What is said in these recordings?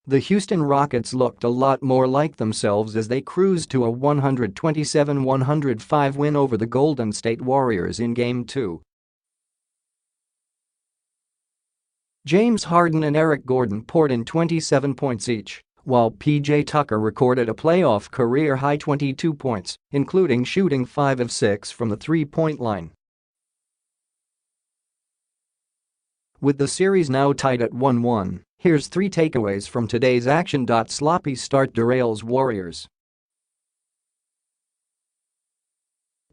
The Houston Rockets looked a lot more like themselves as they cruised to a 127-105 win over the Golden State Warriors in Game 2. James Harden and Eric Gordon poured in 27 points each, while P.J. Tucker recorded a playoff career-high 22 points, including shooting 5 of 6 from the three-point line. With the series now tied at 1-1, here's 3 takeaways from today's action. Sloppy start derails Warriors.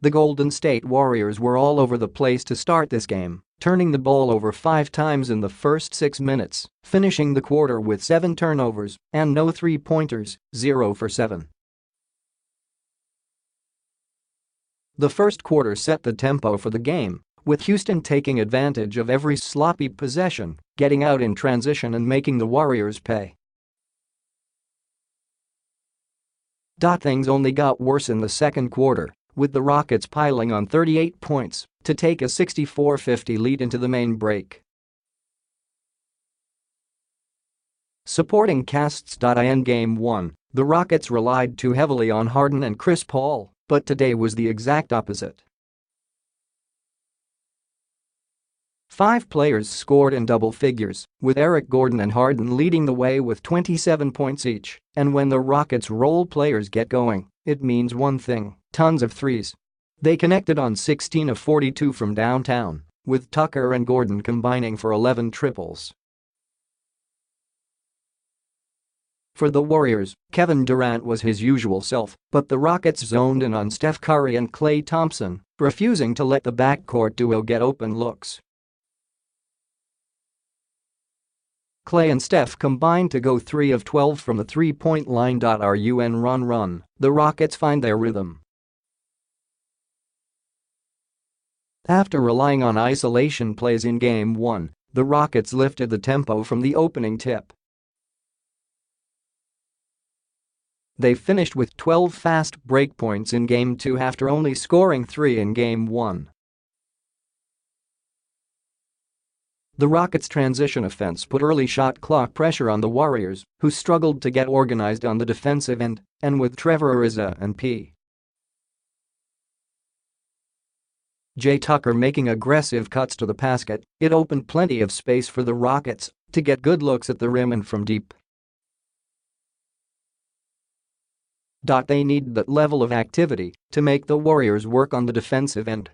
The Golden State Warriors were all over the place to start this game, turning the ball over 5 times in the first 6 minutes, finishing the quarter with 7 turnovers and no three-pointers, 0 for 7. The first quarter set the tempo for the game, with Houston taking advantage of every sloppy possession, getting out in transition and making the Warriors pay. Things only got worse in the second quarter, with the Rockets piling on 38 points to take a 64-50 lead into the main break. Supporting casts. In Game 1, the Rockets relied too heavily on Harden and Chris Paul, but today was the exact opposite. 5 players scored in double figures, with Eric Gordon and Harden leading the way with 27 points each, and when the Rockets' role players get going, it means one thing: tons of threes. They connected on 16 of 42 from downtown, with Tucker and Gordon combining for 11 triples. For the Warriors, Kevin Durant was his usual self, but the Rockets zoned in on Steph Curry and Klay Thompson, refusing to let the backcourt duo get open looks. Klay and Steph combined to go 3 of 12 from the three-point line. Run, the Rockets find their rhythm. After relying on isolation plays in Game 1, the Rockets lifted the tempo from the opening tip. They finished with 12 fast break points in Game 2 after only scoring 3 in Game 1. The Rockets' transition offense put early shot clock pressure on the Warriors, who struggled to get organized on the defensive end, and with Trevor Ariza and P.J. Tucker making aggressive cuts to the basket, it opened plenty of space for the Rockets to get good looks at the rim and from deep. They needed that level of activity to make the Warriors work on the defensive end.